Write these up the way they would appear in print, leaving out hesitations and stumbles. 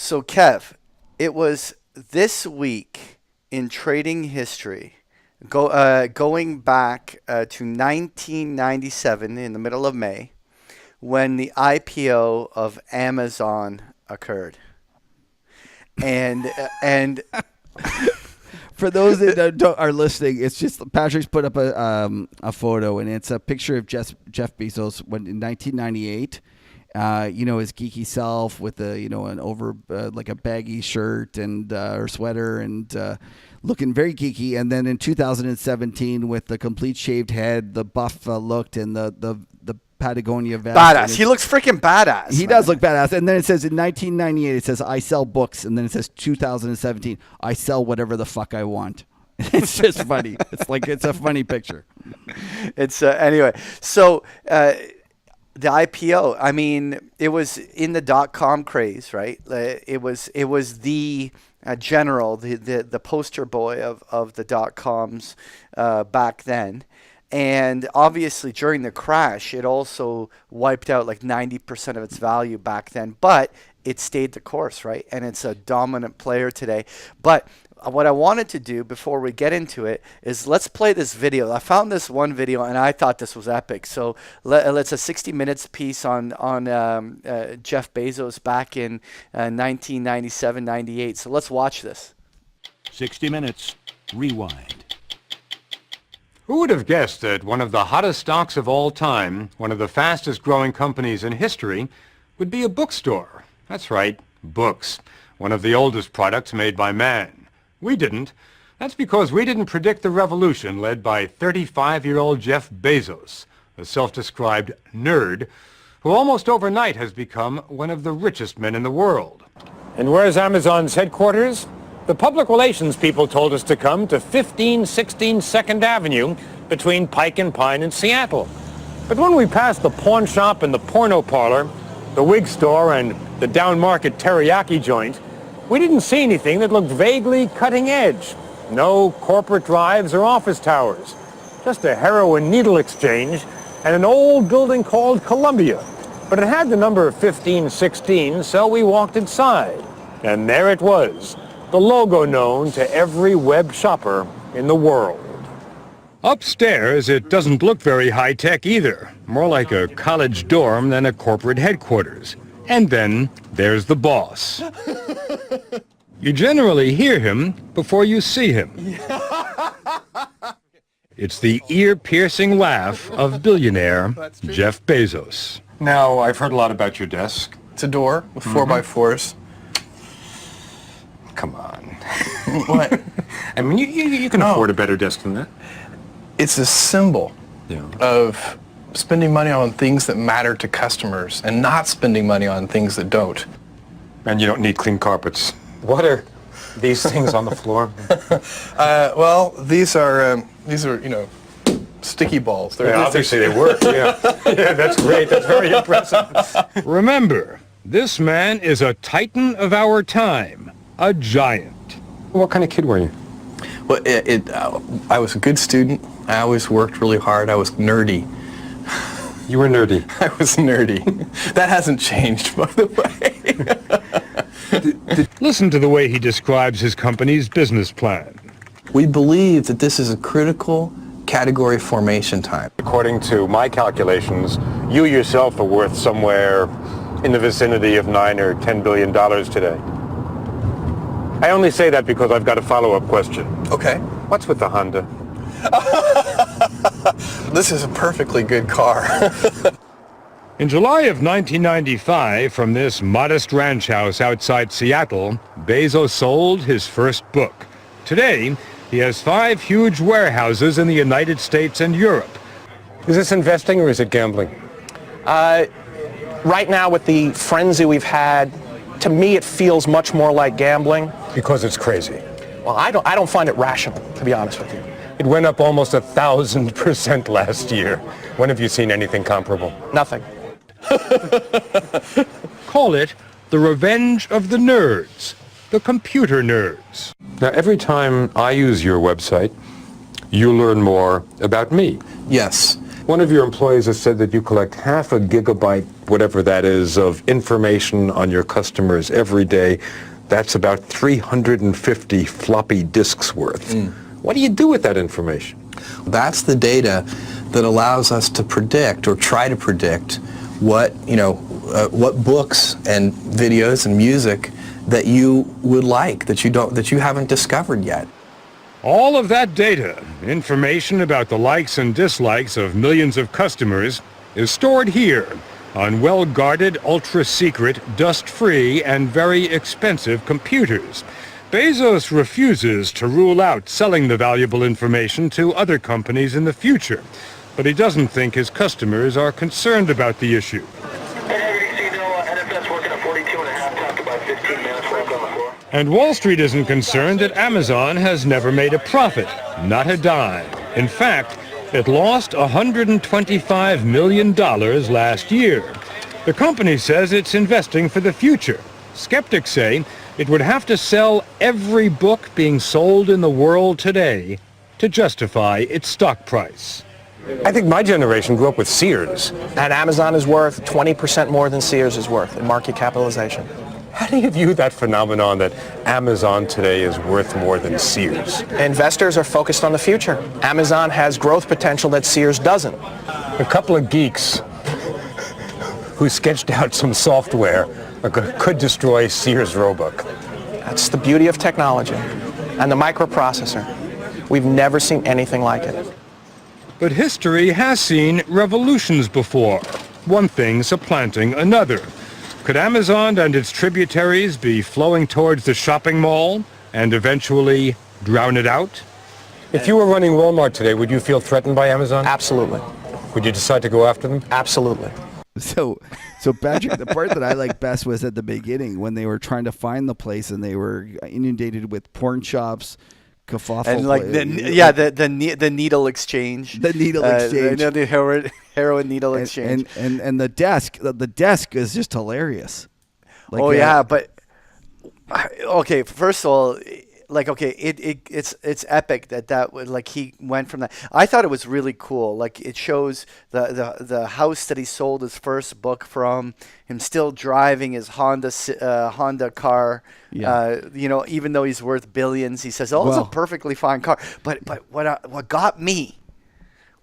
So, Kev, it was this week in trading history, going back to 1997 in the middle of May, when the IPO of Amazon occurred. And For those that are listening, it's just Patrick's put up a photo, and it's a picture of Jeff Bezos when in 1998. His geeky self with an over like a baggy shirt and or sweater and looking very geeky. And then in 2017 with the complete shaved head, the buff looked, and the Patagonia vest. Badass. He looks freaking badass. He does look badass. And then it says in 1998, it says, I sell books. And then it says 2017, I sell whatever the fuck I want. It's just funny. It's a funny picture. It's anyway. So the IPO, I mean, it was in the .com craze, right? It was the general, the poster boy of the .coms back then. And obviously during the crash, it also wiped out like 90% of its value back then, but it stayed the course, right? And it's a dominant player today. But what I wanted to do before we get into it is let's play this video. I found this one video and I thought this was epic. So let's a 60 minutes piece on Jeff Bezos back in 1997, 98. So let's watch this. 60 minutes, rewind. Who would have guessed that one of the hottest stocks of all time, one of the fastest growing companies in history, would be a bookstore? That's right, books. One of the oldest products made by man. We didn't. That's because we didn't predict the revolution led by 35-year-old Jeff Bezos, a self-described nerd, who almost overnight has become one of the richest men in the world. And where's Amazon's headquarters? The public relations people told us to come to 1516 2nd Avenue between Pike and Pine in Seattle. But when we passed the pawn shop and the porno parlor, the wig store and the down-market teriyaki joint, we didn't see anything that looked vaguely cutting edge. No corporate drives or office towers. Just a heroin needle exchange and an old building called Columbia. But it had the number 1516, so we walked inside. And there it was. The logo known to every web shopper in the world. Upstairs, it doesn't look very high-tech either. More like a college dorm than a corporate headquarters. And then there's the boss. You generally hear him before you see him. It's the ear-piercing laugh of billionaire Jeff Bezos. Now, I've heard a lot about your desk. It's a door with 4x4s. Come on. What? I mean, you can afford a better desk than that. It's a symbol of spending money on things that matter to customers and not spending money on things that don't. And you don't need clean carpets. What are these things on the floor? Well, these are sticky balls. Obviously they work, yeah. Yeah, that's great. That's very impressive. Remember, this man is a titan of our time. A giant. What kind of kid were you? Well, I was a good student. I always worked really hard. I was nerdy. You were nerdy. I was nerdy. That hasn't changed, by the way. Listen to the way he describes his company's business plan. We believe that this is a critical category formation time. According to my calculations, you yourself are worth somewhere in the vicinity of $9 or $10 billion today. I only say that because I've got a follow-up question. Okay. What's with the Honda? This is a perfectly good car. In July of 1995, from this modest ranch house outside Seattle, Bezos sold his first book. Today, he has 5 huge warehouses in the United States and Europe. Is this investing or is it gambling? Right now, with the frenzy we've had, to me it feels much more like gambling. Because it's crazy. Well, I don't find it rational, to be honest with you. It went up almost 1,000% last year. When have you seen anything comparable? Nothing. Call it the revenge of the nerds, the computer nerds. Now, every time I use your website, you learn more about me. Yes. One of your employees has said that you collect half a gigabyte, whatever that is, of information on your customers every day. That's about 350 floppy disks worth. What do you do with that information? That's the data that allows us to predict or try to predict what, what books and videos and music that you would like, that you haven't discovered yet. All of that data, information about the likes and dislikes of millions of customers, is stored here on well-guarded, ultra-secret, dust-free, and very expensive computers. Bezos refuses to rule out selling the valuable information to other companies in the future, but he doesn't think his customers are concerned about the issue. And Wall Street isn't concerned that Amazon has never made a profit, not a dime. In fact, it lost $125 million last year. The company says it's investing for the future. Skeptics say it would have to sell every book being sold in the world today to justify its stock price. I think my generation grew up with Sears. And Amazon is worth 20% more than Sears is worth in market capitalization. How do you view that phenomenon that Amazon today is worth more than Sears? Investors are focused on the future. Amazon has growth potential that Sears doesn't. A couple of geeks who sketched out some software could destroy Sears Roebuck. That's the beauty of technology and the microprocessor. We've never seen anything like it. But history has seen revolutions before, one thing supplanting another. Could Amazon and its tributaries be flowing towards the shopping mall and eventually drown it out? If you were running Walmart today, would you feel threatened by Amazon? Absolutely. Would you decide to go after them? Absolutely. So Patrick, the part that I like best was at the beginning when they were trying to find the place and they were inundated with porn shops, kerfuffle, And like the needle exchange. The needle exchange. The heroin needle exchange. And the desk is just hilarious. Like, But okay. First of all, it's epic that would, like, he went from that. I thought it was really cool. Like, it shows the house that he sold his first book from, him still driving his Honda car. Yeah. Even though he's worth billions, he says, "Oh, it's a perfectly fine car." But what got me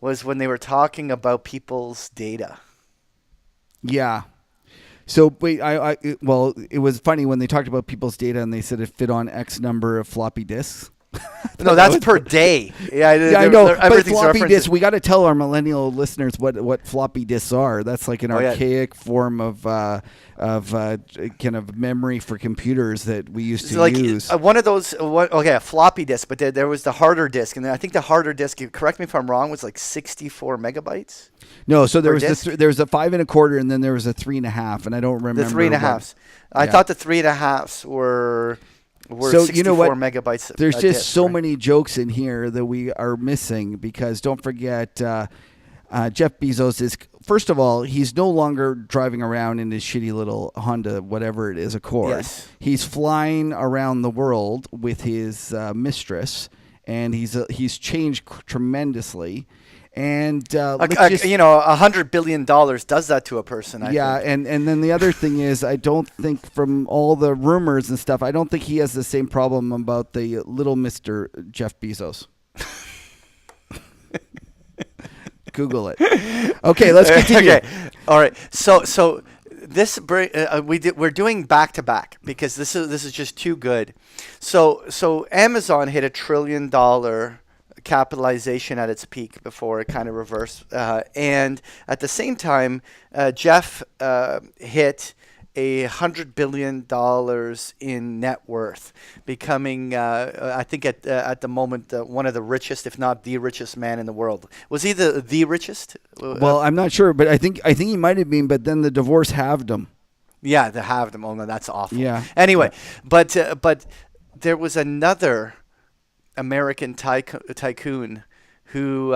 was when they were talking about people's data. Yeah. So wait, it was funny when they talked about people's data and they said it fit on X number of floppy disks. No, that's per day. Yeah, I know. But Everything's floppy referenced. disks, we got to tell our millennial listeners what floppy disks are. That's like an archaic form of kind of memory for computers that we used to use. One of those. A floppy disk, but there was the harder disk, and I think the harder disk. Correct me if I'm wrong. Was like 64 megabytes. No, so there was there was a 5 1/4, and then there was a 3 1/2, and I don't remember the 3 1/2. I thought the 3 1/2 were so 64 megabytes. There's just so many jokes in here that we are missing because don't forget, Jeff Bezos is, first of all, he's no longer driving around in his shitty little Honda, whatever it is, Accord. Yes. He's flying around the world with his mistress, and he's changed tremendously. And $100 billion does that to a person. I think. And then the other thing is, I don't think from all the rumors and stuff, I don't think he has the same problem about the little Mr. Jeff Bezos. Google it. Okay, let's continue. Okay, all right. So this we're doing back to back because this is just too good. So Amazon hit $1 trillion capitalization at its peak before it kind of reversed, and at the same time, Jeff hit $100 billion in net worth, becoming I think at the moment one of the richest, if not the richest man in the world. Was he the richest? Well, I'm not sure, but I think he might have been. But then the divorce halved him. Yeah, they halved him. Oh no, that's awful. Yeah. Anyway, but there was another American tycoon who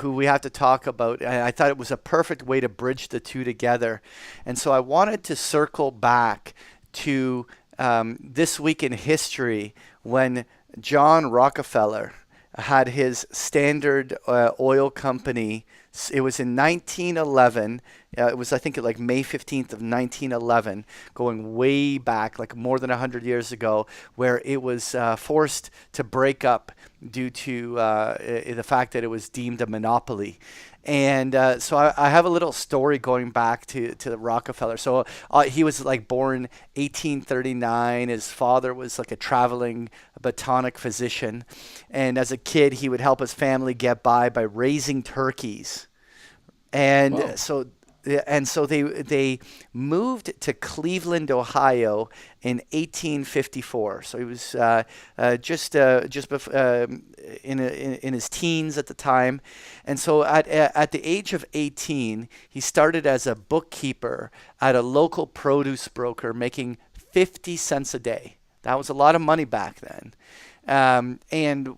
we have to talk about. I thought it was a perfect way to bridge the two together, and so I wanted to circle back to this week in history when John Rockefeller had his Standard Oil Company It was in 1911. It was, I think, like May 15th of 1911, going way back, like more than 100 years ago, where it was forced to break up due to the fact that it was deemed a monopoly. And so I have a little story going back to the Rockefeller. So he was like born 1839. His father was like a traveling botanic physician. And as a kid, he would help his family get by raising turkeys. And Whoa. so they moved to Cleveland, Ohio, in 1854. So he was in his teens at the time, and so at the age of 18, he started as a bookkeeper at a local produce broker, making 50 cents a day. That was a lot of money back then. And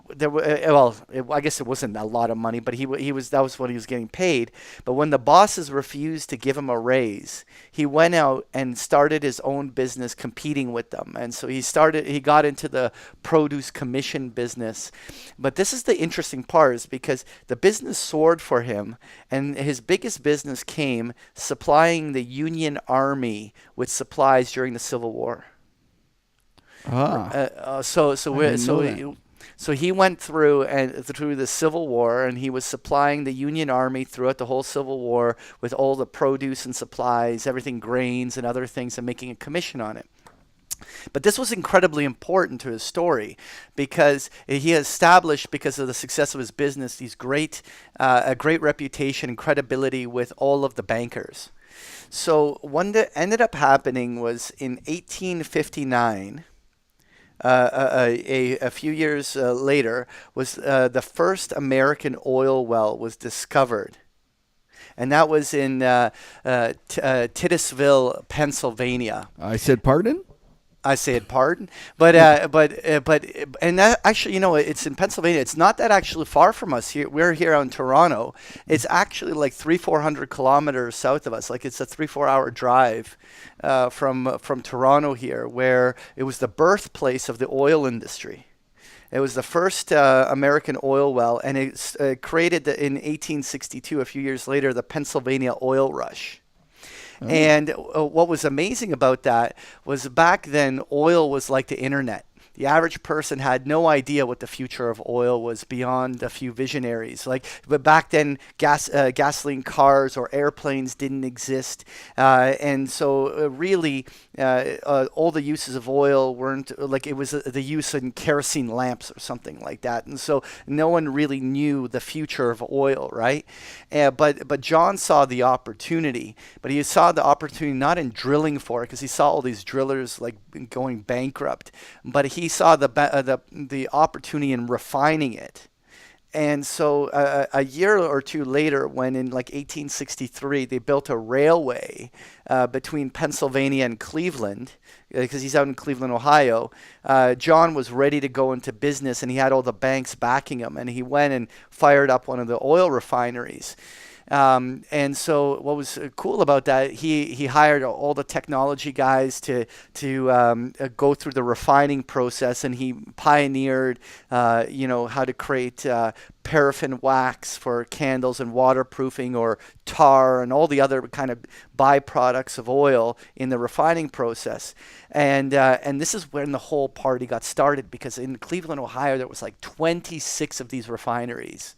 there were, I guess it wasn't a lot of money, but that was what he was getting paid. But when the bosses refused to give him a raise, he went out and started his own business competing with them. And so he got into the produce commission business. But this is the interesting part, is because the business soared for him, and his biggest business came supplying the Union Army with supplies during the Civil War. So he went through the Civil War, and he was supplying the Union Army throughout the whole Civil War with all the produce and supplies, everything, grains and other things, and making a commission on it. But this was incredibly important to his story, because he established, because of the success of his business, a great reputation and credibility with all of the bankers. So what ended up happening was in 1859. A few years later, was the first American oil well was discovered, and that was in Titusville, Pennsylvania. I said pardon? I said pardon, but and that actually, it's in Pennsylvania. It's not that actually far from us here. We're here in Toronto. It's actually like 300-400 kilometers south of us. Like it's a 3-4 hour drive from Toronto here, where it was the birthplace of the oil industry. It was the first American oil well, and it's created in 1862. A few years later, the Pennsylvania Oil Rush. And what was amazing about that was back then, oil was like the internet. The average person had no idea what the future of oil was beyond a few visionaries. But back then, gasoline cars or airplanes didn't exist, and so really, all the uses of oil weren't like it was the use in kerosene lamps or something like that. And so no one really knew the future of oil, right? But John saw the opportunity, but he saw the opportunity not in drilling for it, because he saw all these drillers like going bankrupt, but he saw the opportunity in refining it. And so a year or two later, when in like 1863, they built a railway between Pennsylvania and Cleveland, because he's out in Cleveland, Ohio. John was ready to go into business, and he had all the banks backing him, and he went and fired up one of the oil refineries. And so what was cool about that, he hired all the technology guys to go through the refining process, and he pioneered, how to create paraffin wax for candles and waterproofing, or tar and all the other kind of byproducts of oil in the refining process. And this is when the whole party got started, because in Cleveland, Ohio, there was like 26 of these refineries.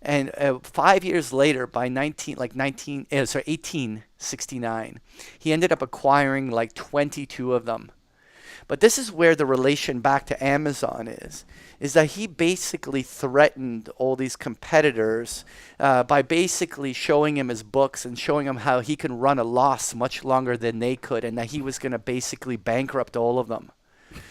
And 5 years later, by 1869, he ended up acquiring like 22 of them. But this is where the relation back to Amazon is that he basically threatened all these competitors by basically showing him his books and showing him how he can run a loss much longer than they could, and that he was going to basically bankrupt all of them.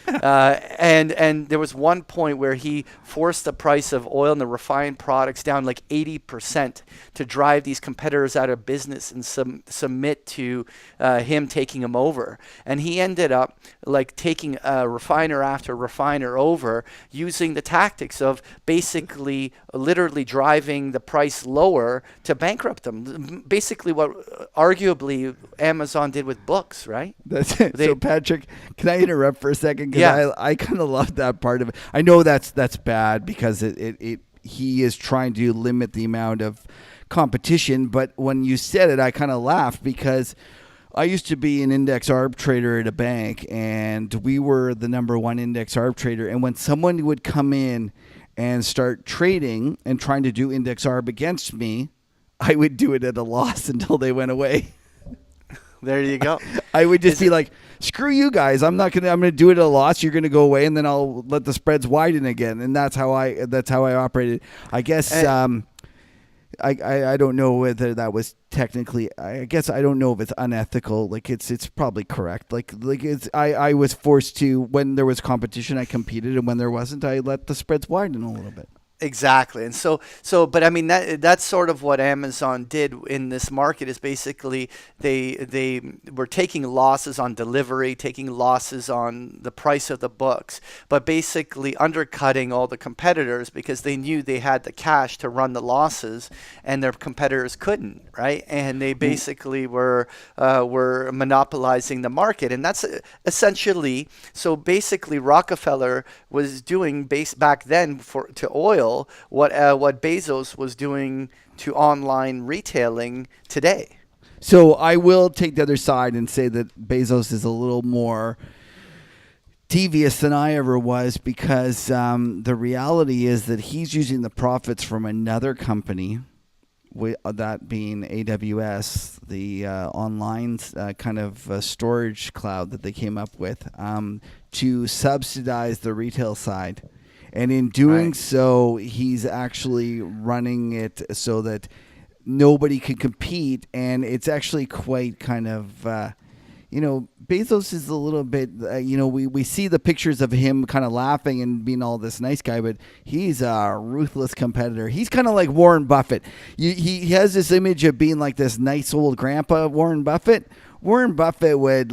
And there was one point where he forced the price of oil and the refined products down like 80% to drive these competitors out of business and submit to him taking them over. And he ended up like taking refiner after refiner over, using the tactics of basically literally driving the price lower to bankrupt them. Basically what arguably Amazon did with books, right? That's it. So Patrick, can I interrupt for a second? Because Yeah. I kind of love that part of it. I know that's bad, because he is trying to limit the amount of competition. But when you said it, I kind of laughed because I used to be an index arbitrator at a bank, and we were the number one index arbitrator. And when someone would come in and start trading and trying to do index arb against me, I would do it at a loss until they went away. There you go. I would just be like, screw you guys. I'm gonna do it at a loss. You're gonna go away, and then I'll let the spreads widen again. And that's how I operated. I guess I don't know whether that was technically. I guess I don't know if it's unethical. Like it's probably correct. Like it's I was forced to, when there was competition, I competed, and when there wasn't, I let the spreads widen a little bit. Exactly. And so, but I mean, that's sort of what Amazon did in this market, is basically they were taking losses on delivery, taking losses on the price of the books, but basically undercutting all the competitors because they knew they had the cash to run the losses and their competitors couldn't, right? And they basically were monopolizing the market. And that's essentially, so basically Rockefeller was doing back then to oil what Bezos was doing to online retailing today. So I will take the other side and say that Bezos is a little more devious than I ever was, because the reality is that he's using the profits from another company, that being AWS, the online kind of storage cloud that they came up with, to subsidize the retail side. And in doing so, he's actually running it so that nobody can compete. And it's actually quite kind of, Bezos is a little bit, we see the pictures of him kind of laughing and being all this nice guy, but he's a ruthless competitor. He's kind of like Warren Buffett. He has this image of being like this nice old grandpa, Warren Buffett. Warren Buffett would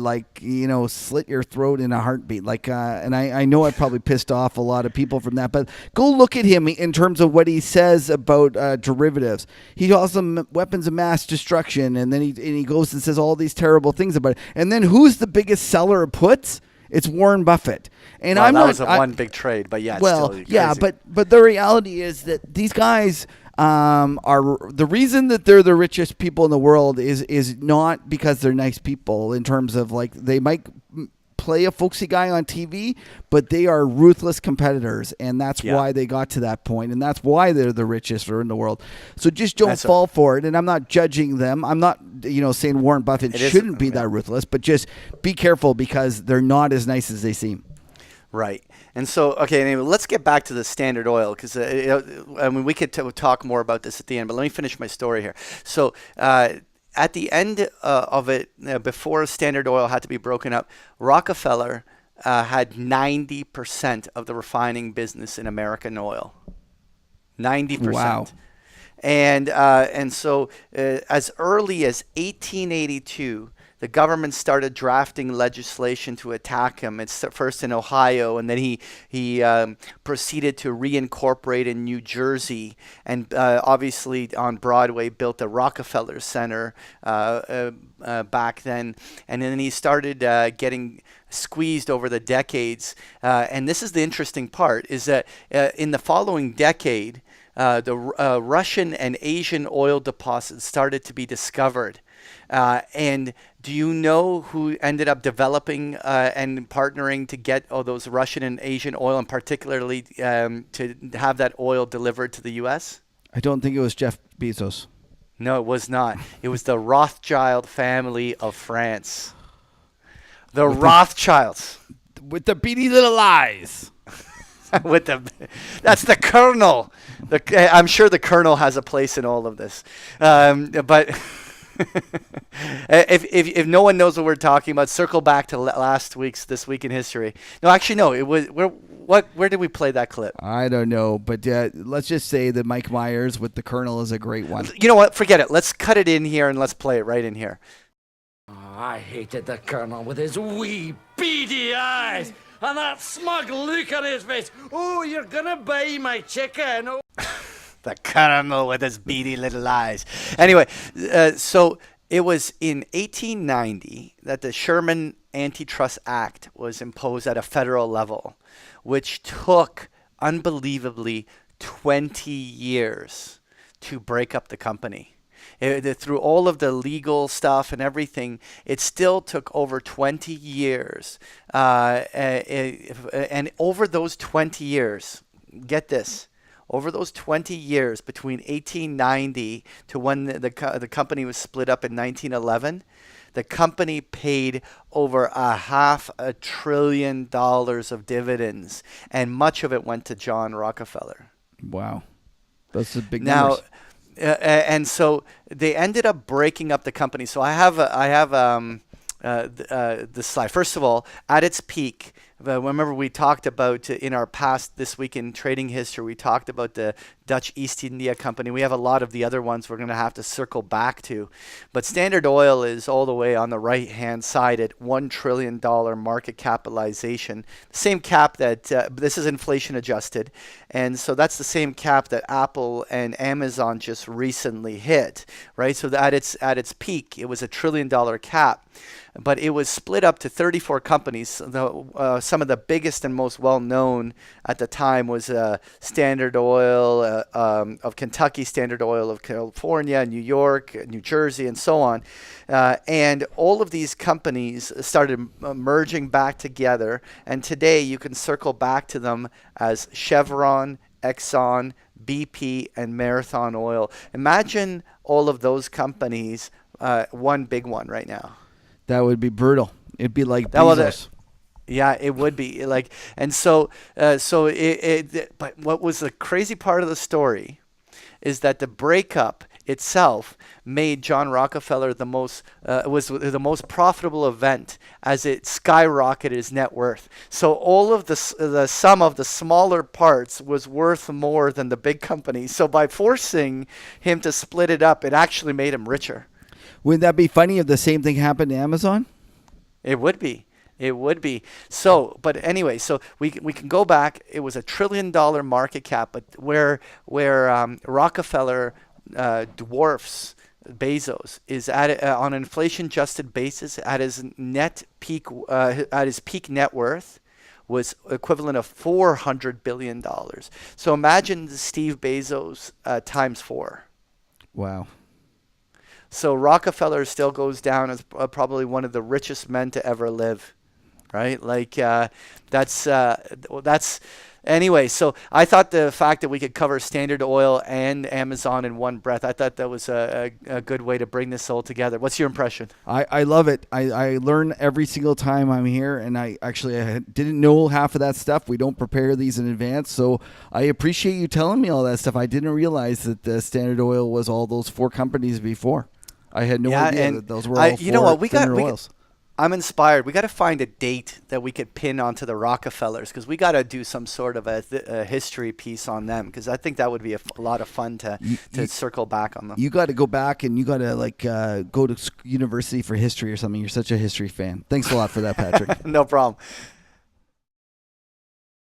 slit your throat in a heartbeat. And I know I probably pissed off a lot of people from that, but go look at him in terms of what he says about derivatives. He calls them weapons of mass destruction, and then he goes and says all these terrible things about it. And then who's the biggest seller of puts? It's Warren Buffett. And that was one big trade, but yeah. Well, it's still yeah, crazy. but the reality is that these guys are the reason that they're the richest people in the world is not because they're nice people, in terms of like they might play a folksy guy on TV, but they are ruthless competitors, and that's why they got to that point, and that's why they're the richest in the world. So just don't fall for it. And I'm not judging them. I'm not saying Warren Buffett shouldn't be that ruthless, but just be careful, because they're not as nice as they seem. Right. And so, okay, anyway, let's get back to the Standard Oil, because we could talk more about this at the end, but let me finish my story here. So at the end of it, before Standard Oil had to be broken up, Rockefeller had 90% of the refining business in American oil. 90%. Wow. And so as early as 1882, the government started drafting legislation to attack him. It's first in Ohio, and then he proceeded to reincorporate in New Jersey, and obviously on Broadway built the Rockefeller Center back then. And then he started getting squeezed over the decades. And this is the interesting part, is that in the following decade, the Russian and Asian oil deposits started to be discovered. And do you know who ended up developing and partnering to get those Russian and Asian oil, and particularly to have that oil delivered to the U.S.? I don't think it was Jeff Bezos. No, it was not. It was the Rothschild family of France. The Rothschilds. With the beady little eyes. That's the Colonel. I'm sure the Colonel has a place in all of this, but. If no one knows what we're talking about, circle back to This Week in History. No, actually, no. It was where did we play that clip? I don't know, but let's just say that Mike Myers with the Colonel is a great one. You know what? Forget it. Let's cut it in here and let's play it right in here. Oh, I hated the Colonel with his wee beady eyes and that smug look on his face. Oh, you're gonna buy my chicken. Oh. The Colonel with his beady little eyes. Anyway, so it was in 1890 that the Sherman Antitrust Act was imposed at a federal level, which took unbelievably 20 years to break up the company. Through all of the legal stuff and everything, it still took over 20 years. And over those 20 years, get this, over those 20 years between 1890 to when the company was split up in 1911, the company paid over $500 billion of dividends, and much of it went to John Rockefeller. Wow. That's a big Now, numbers. and so they ended up breaking up the company. So I have this slide. First of all, at its peak, remember we talked about in our past This Week in Trading History, we talked about the Dutch East India Company. We have a lot of the other ones we're going to have to circle back to. But Standard Oil is all the way on the right-hand side at $1 trillion market capitalization. The same cap that, this is inflation adjusted. And so that's the same cap that Apple and Amazon just recently hit, right? So at its peak, it was $1 trillion cap. But it was split up to 34 companies. Some of the biggest and most well-known at the time was Standard Oil of Kentucky, Standard Oil of California, New York, New Jersey, and so on. And all of these companies started merging back together. And today you can circle back to them as Chevron, Exxon, BP, and Marathon Oil. Imagine all of those companies, one big one right now. That would be brutal. It'd be like Well, Bezos. yeah, it would be like, and so but what was the crazy part of the story is that the breakup itself made John Rockefeller was the most profitable event as it skyrocketed his net worth. So all of the sum of the smaller parts was worth more than the big company. So by forcing him to split it up, it actually made him richer. Wouldn't that be funny if the same thing happened to Amazon? It would be. It would be. So, but anyway, so we can go back. It was $1 trillion market cap, but where Rockefeller dwarfs Bezos is at on an inflation-adjusted basis at his peak net worth was equivalent of $400 billion. So imagine Steve Bezos times 4. Wow. So Rockefeller still goes down as probably one of the richest men to ever live, right? Like that's anyway. So I thought the fact that we could cover Standard Oil and Amazon in one breath, I thought that was a good way to bring this all together. What's your impression? I love it. I learn every single time I'm here, and I didn't know half of that stuff. We don't prepare these in advance, so I appreciate you telling me all that stuff. I didn't realize that Standard Oil was all those 4 companies before. I had no idea that those were all 4 Standard Oils. I'm inspired. We got to find a date that we could pin onto the Rockefellers because we got to do some sort of a history piece on them because I think that would be a lot of fun to circle back on them. You got to go back and you got to go to university for history or something. You're such a history fan. Thanks a lot for that, Patrick. No problem.